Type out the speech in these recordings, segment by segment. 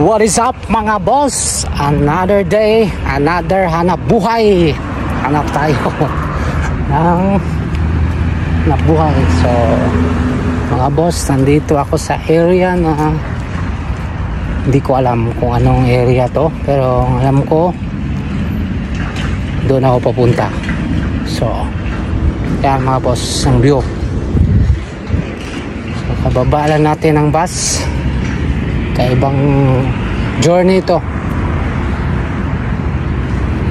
What is up mga boss? Another day, another hanap buhay. Hanap tayo ng hanap buhay. So mga boss, nandito ako sa area na hindi ko alam kung anong area to, pero alam ko doon ako papunta. So yan mga boss, ang view. So kababa lang natin ang bus. Kaibang journey ito.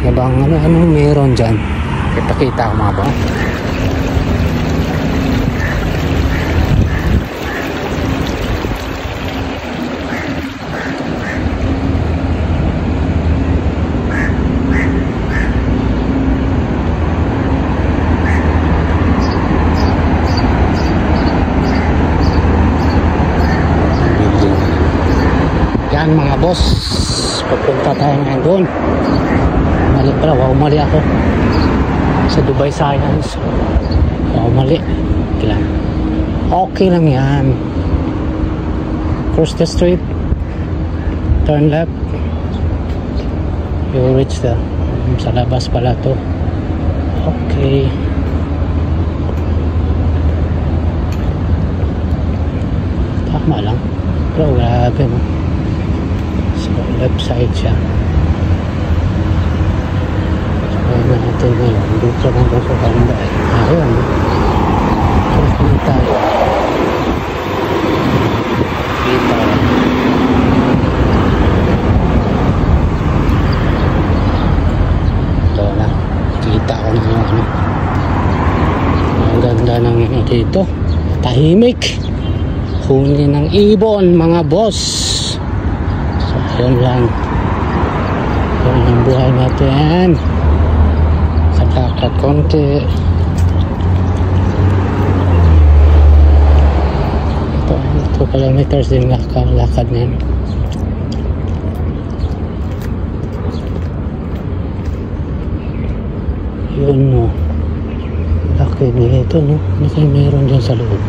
Ibang anong meron dyan. Ipakita ko mga ba. Yan mga boss, papunta tayo ngayon doon. Mali pala, mali ako sa Dubai Science. Mali okay lang yan. Cross the street, turn left, you reach the sa labas pala to. Okay, tama lang, pero grabe no. Left side siya. So ayun natin ngayon, dito lang daw sa banda. Ayun, so tayo kita ito na, kita ko na yung ano, ang ganda ng dito, tahimik, huni ng ibon mga boss. Yun lang, yun ang buhay natin. Katakot konti. Ito 2 kilometers din lakad na yun. Yun no, laki nito no. Ano kayo meron dyan sa loob?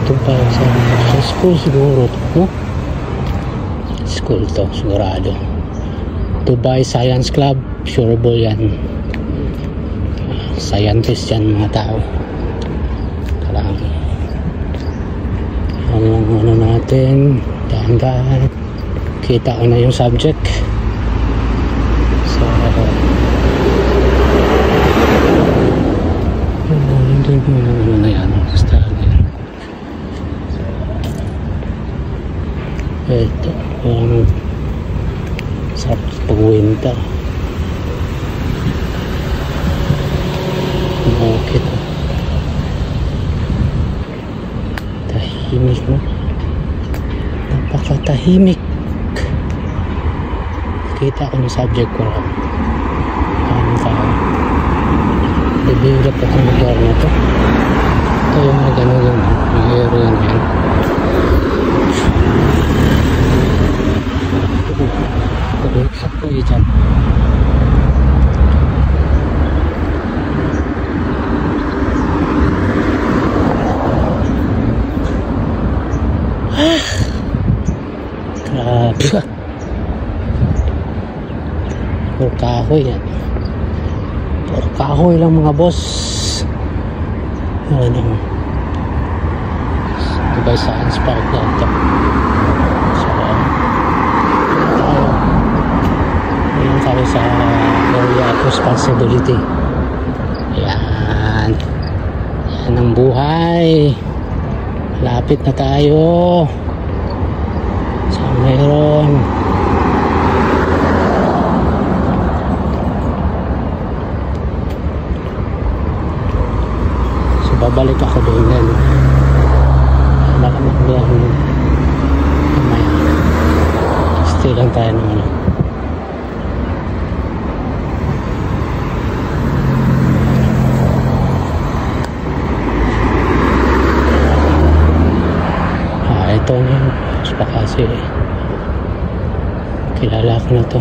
Ito pa sa school siguro no? School to, sigurado. Dubai Science Club, sureable yan. Scientist yan mga tao. Kailangan ano natin, dahan-dahan. Kita ko na yung subject. So ano na yan, ito sa pag-winter okay to, tahimik no, napakatahimik. Kita ko ng subject ko na ano tayo, bibigyan pa itong lugar na to. Ito yung mga ganun yung area na yan. Sakto dyan. Grabe. Puro kahoy yan. Puro kahoy lang mga boss. Ano yung Dubai Science Park na ito. Tayo sa area of responsibility. Yan ang buhay. Lapit na tayo sa meron. So babalik ako doon din. Malamang doon mamaya. Stay lang tayo ng ano. Ito na yun, pa kasi kilala ko na to.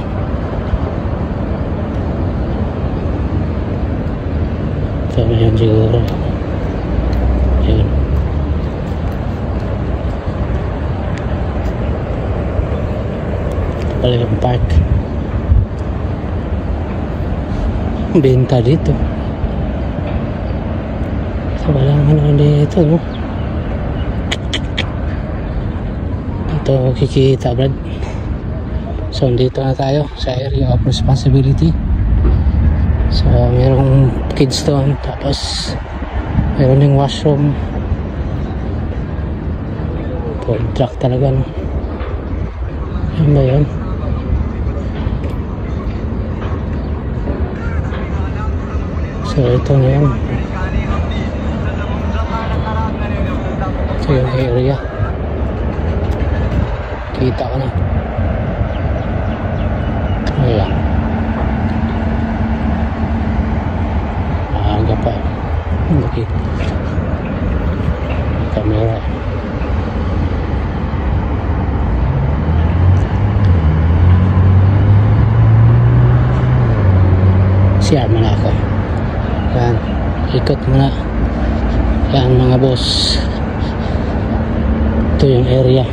Ito na yun siguro. Yun. pala yung park. Benta dito. So walang ano dito, no? Ito kikita, Brad. So dito na tayo sa area of responsibility. So mayroong kids doon, tapos mayroon yung washroom. Food truck talaga, no? Ano ba yun? So ito na yun. Ito yung area. Kita ko na. Wala. Maaga pa. Bakit? Camera. Siya muna ako. Yan. Ikot muna. Yan mga boss. Ito yung area.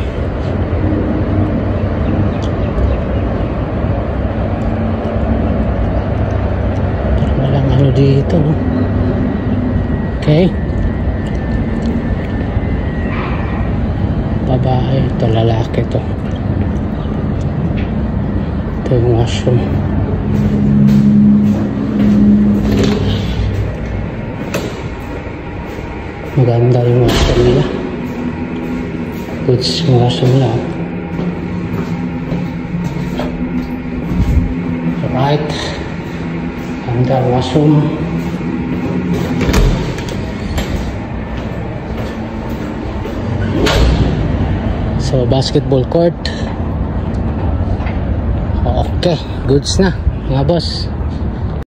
Walang ano dito, no? Okay. Babae. Ito lalaki to. Ito yung washroom. Maganda yung washroom nila. Goods yung washroom nila. Alright. Ganda yung washroom. So basketball court. Okay, goods na mga boss.